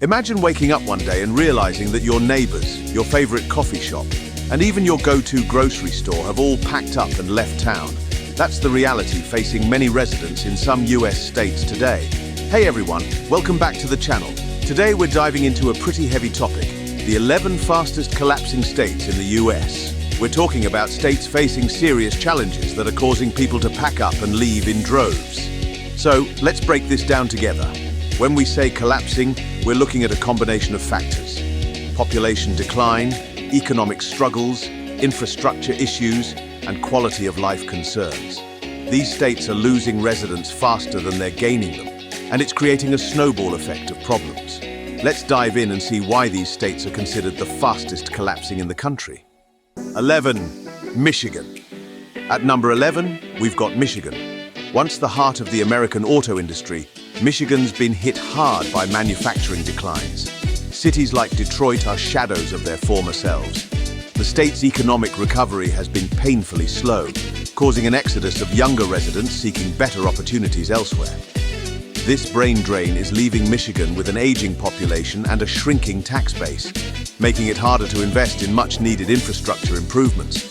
Imagine waking up one day and realizing that your neighbors, your favorite coffee shop, and even your go-to grocery store have all packed up and left town. That's the reality facing many residents in some US states today. Hey everyone, welcome back to the channel. Today we're diving into a pretty heavy topic, the 11 fastest collapsing states in the US. We're talking about states facing serious challenges that are causing people to pack up and leave in droves. So let's break this down together. When we say collapsing, we're looking at a combination of factors: population decline, economic struggles, infrastructure issues, and quality of life concerns. These states are losing residents faster than they're gaining them, and it's creating a snowball effect of problems. Let's dive in and see why these states are considered the fastest collapsing in the country. 11. Michigan. At number 11, we've got Michigan. Once the heart of the American auto industry, Michigan's been hit hard by manufacturing declines. Cities like Detroit are shadows of their former selves. The state's economic recovery has been painfully slow, causing an exodus of younger residents seeking better opportunities elsewhere. This brain drain is leaving Michigan with an aging population and a shrinking tax base, making it harder to invest in much-needed infrastructure improvements.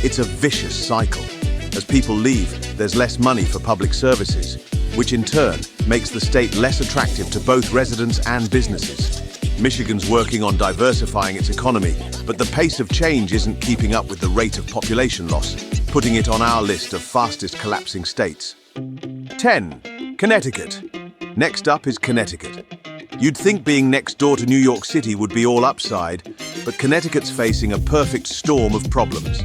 It's a vicious cycle. As people leave, there's less money for public services, which in turn makes the state less attractive to both residents and businesses. Michigan's working on diversifying its economy, but the pace of change isn't keeping up with the rate of population loss, putting it on our list of fastest collapsing states. 10. Connecticut. Next up is Connecticut. You'd think being next door to New York City would be all upside, but Connecticut's facing a perfect storm of problems.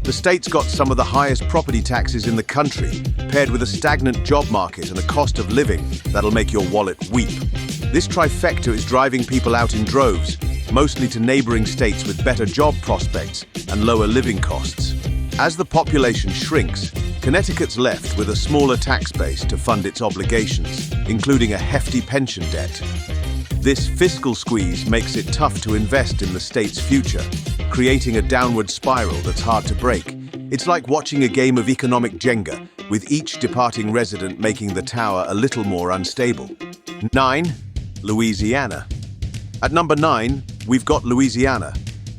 The state's got some of the highest property taxes in the country, paired with a stagnant job market and a cost of living that'll make your wallet weep. This trifecta is driving people out in droves, mostly to neighboring states with better job prospects and lower living costs. As the population shrinks, Connecticut's left with a smaller tax base to fund its obligations, including a hefty pension debt. This fiscal squeeze makes it tough to invest in the state's future, creating a downward spiral that's hard to break. It's like watching a game of economic Jenga, with each departing resident making the tower a little more unstable. 9. Louisiana. At number 9, we've got Louisiana.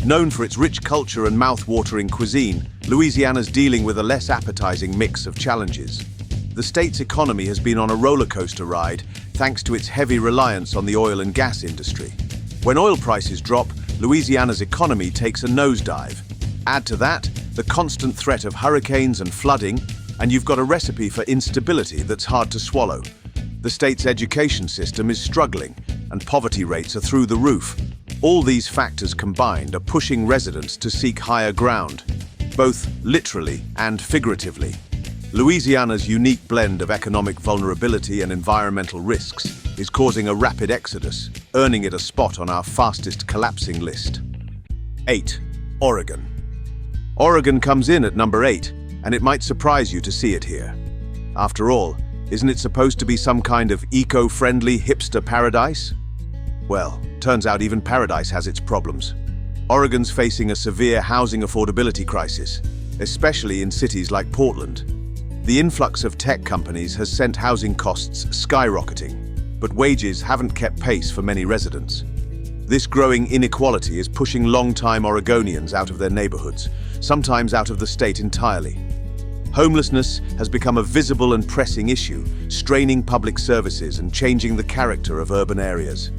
Known for its rich culture and mouth-watering cuisine, Louisiana's dealing with a less appetizing mix of challenges. The state's economy has been on a roller coaster ride thanks to its heavy reliance on the oil and gas industry. When oil prices drop, Louisiana's economy takes a nosedive. Add to that the constant threat of hurricanes and flooding, and you've got a recipe for instability that's hard to swallow. The state's education system is struggling, and poverty rates are through the roof. All these factors combined are pushing residents to seek higher ground, both literally and figuratively. Louisiana's unique blend of economic vulnerability and environmental risks is causing a rapid exodus, earning it a spot on our fastest collapsing list. 8. Oregon. Oregon comes in at number 8, and it might surprise you to see it here. After all, isn't it supposed to be some kind of eco-friendly hipster paradise? Well, turns out even paradise has its problems. Oregon's facing a severe housing affordability crisis, especially in cities like Portland. The influx of tech companies has sent housing costs skyrocketing, but wages haven't kept pace for many residents. This growing inequality is pushing long-time Oregonians out of their neighborhoods, sometimes out of the state entirely. Homelessness has become a visible and pressing issue, straining public services and changing the character of urban areas.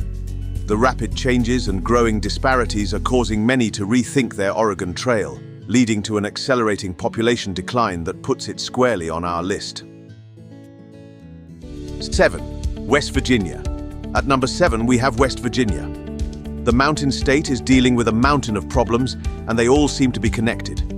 The rapid changes and growing disparities are causing many to rethink their Oregon Trail, leading to an accelerating population decline that puts it squarely on our list. 7. West Virginia. At number 7, we have West Virginia. The mountain state is dealing with a mountain of problems, and they all seem to be connected.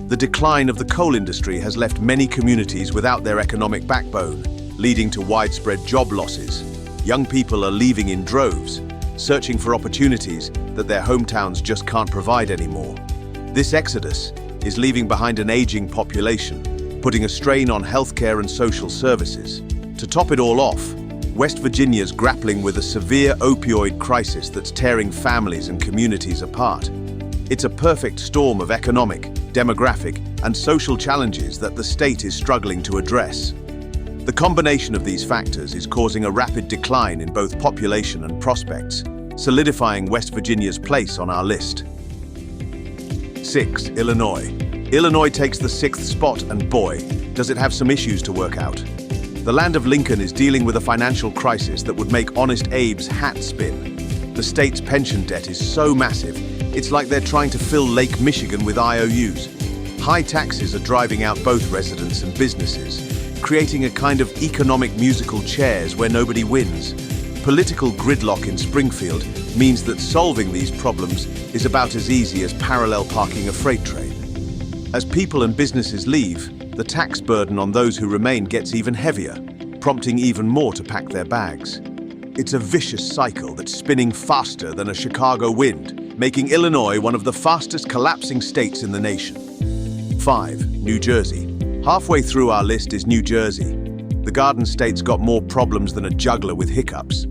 The decline of the coal industry has left many communities without their economic backbone, leading to widespread job losses. Young people are leaving in droves, searching for opportunities that their hometowns just can't provide anymore. This exodus is leaving behind an aging population, putting a strain on healthcare and social services. To top it all off, West Virginia's grappling with a severe opioid crisis that's tearing families and communities apart. It's a perfect storm of economic, demographic, and social challenges that the state is struggling to address. The combination of these factors is causing a rapid decline in both population and prospects, solidifying West Virginia's place on our list. 6. Illinois. Illinois takes the 6th spot, and boy, does it have some issues to work out. The land of Lincoln is dealing with a financial crisis that would make Honest Abe's hat spin. The state's pension debt is so massive, it's like they're trying to fill Lake Michigan with IOUs. High taxes are driving out both residents and businesses, creating a kind of economic musical chairs where nobody wins. Political gridlock in Springfield means that solving these problems is about as easy as parallel parking a freight train. As people and businesses leave, the tax burden on those who remain gets even heavier, prompting even more to pack their bags. It's a vicious cycle that's spinning faster than a Chicago wind, making Illinois one of the fastest collapsing states in the nation. 5. New Jersey. Halfway through our list is New Jersey. The Garden State's got more problems than a juggler with hiccups.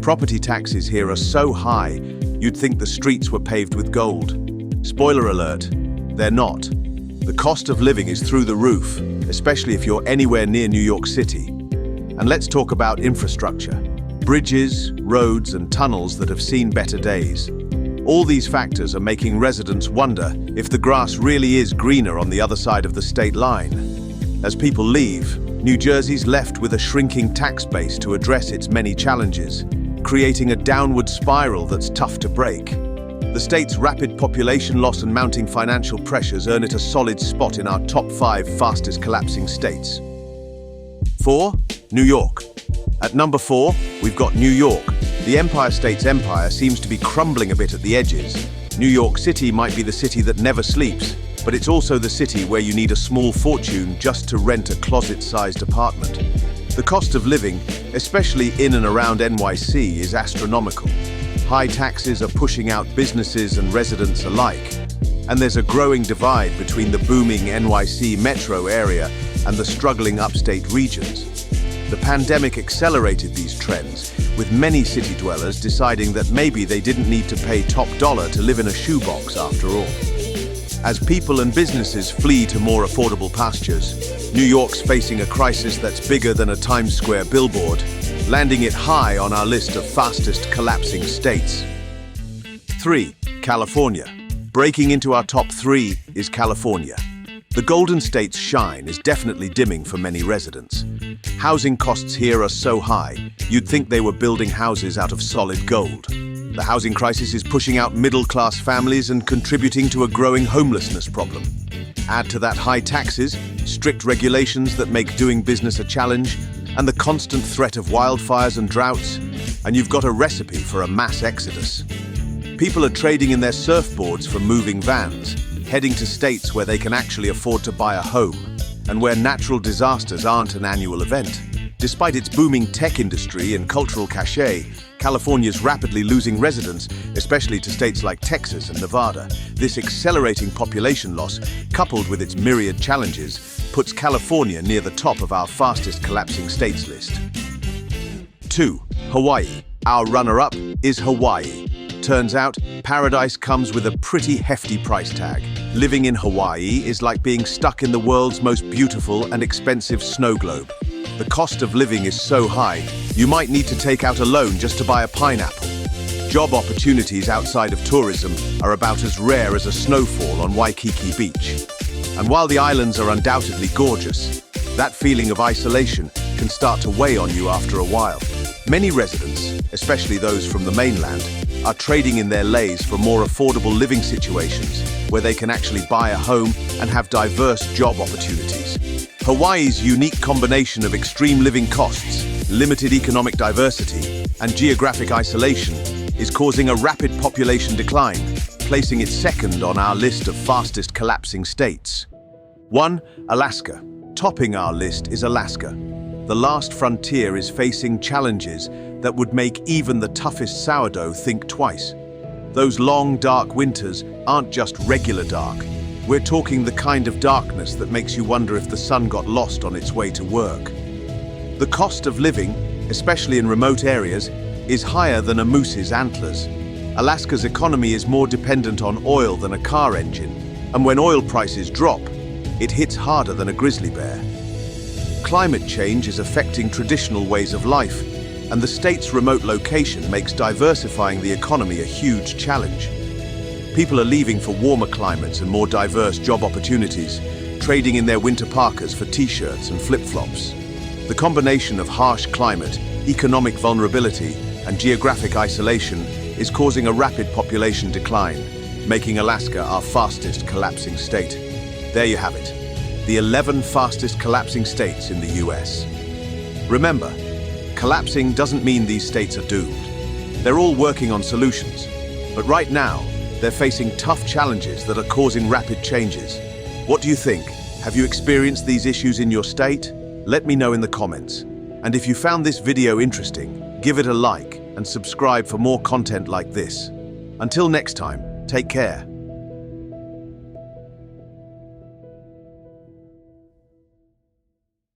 Property taxes here are so high, you'd think the streets were paved with gold. Spoiler alert, they're not. The cost of living is through the roof, especially if you're anywhere near New York City. And let's talk about infrastructure. Bridges, roads, and tunnels that have seen better days. All these factors are making residents wonder if the grass really is greener on the other side of the state line. As people leave, New Jersey's left with a shrinking tax base to address its many challenges, creating a downward spiral that's tough to break. The state's rapid population loss and mounting financial pressures earn it a solid spot in our top 5 fastest collapsing states. 4. New York. At number 4, we've got New York. The Empire State's empire seems to be crumbling a bit at the edges. New York City might be the city that never sleeps, but it's also the city where you need a small fortune just to rent a closet-sized apartment. The cost of living, especially in and around NYC, is astronomical. High taxes are pushing out businesses and residents alike, and there's a growing divide between the booming NYC metro area and the struggling upstate regions. The pandemic accelerated these trends, with many city dwellers deciding that maybe they didn't need to pay top dollar to live in a shoebox after all. As people and businesses flee to more affordable pastures, New York's facing a crisis that's bigger than a Times Square billboard, landing it high on our list of fastest collapsing states. 3. California. Breaking into our top 3 is California. The Golden State's shine is definitely dimming for many residents. Housing costs here are so high, you'd think they were building houses out of solid gold. The housing crisis is pushing out middle-class families and contributing to a growing homelessness problem. Add to that high taxes, strict regulations that make doing business a challenge, and the constant threat of wildfires and droughts, and you've got a recipe for a mass exodus. People are trading in their surfboards for moving vans, heading to states where they can actually afford to buy a home, and where natural disasters aren't an annual event. Despite its booming tech industry and cultural cachet, California's rapidly losing residents, especially to states like Texas and Nevada. This accelerating population loss, coupled with its myriad challenges, puts California near the top of our fastest collapsing states list. 2. Hawaii. Our runner-up is Hawaii. Turns out, paradise comes with a pretty hefty price tag. Living in Hawaii is like being stuck in the world's most beautiful and expensive snow globe. The cost of living is so high, you might need to take out a loan just to buy a pineapple. Job opportunities outside of tourism are about as rare as a snowfall on Waikiki Beach. And while the islands are undoubtedly gorgeous, that feeling of isolation can start to weigh on you after a while. Many residents, especially those from the mainland, are trading in their lays for more affordable living situations where they can actually buy a home and have diverse job opportunities. Hawaii's unique combination of extreme living costs, limited economic diversity, and geographic isolation is causing a rapid population decline, placing it second on our list of fastest collapsing states. 1. Alaska. Topping our list is Alaska. The last frontier is facing challenges that would make even the toughest sourdough think twice. Those long, dark winters aren't just regular dark. We're talking the kind of darkness that makes you wonder if the sun got lost on its way to work. The cost of living, especially in remote areas, is higher than a moose's antlers. Alaska's economy is more dependent on oil than a car engine, and when oil prices drop, it hits harder than a grizzly bear. Climate change is affecting traditional ways of life, and the state's remote location makes diversifying the economy a huge challenge. People are leaving for warmer climates and more diverse job opportunities, trading in their winter parkas for t-shirts and flip-flops. The combination of harsh climate, economic vulnerability, and geographic isolation is causing a rapid population decline, making Alaska our fastest collapsing state. There you have it, the 11 fastest collapsing states in the US. Remember, collapsing doesn't mean these states are doomed. They're all working on solutions, but right now, they're facing tough challenges that are causing rapid changes. What do you think? Have you experienced these issues in your state? Let me know in the comments. And if you found this video interesting, give it a like and subscribe for more content like this. Until next time, take care.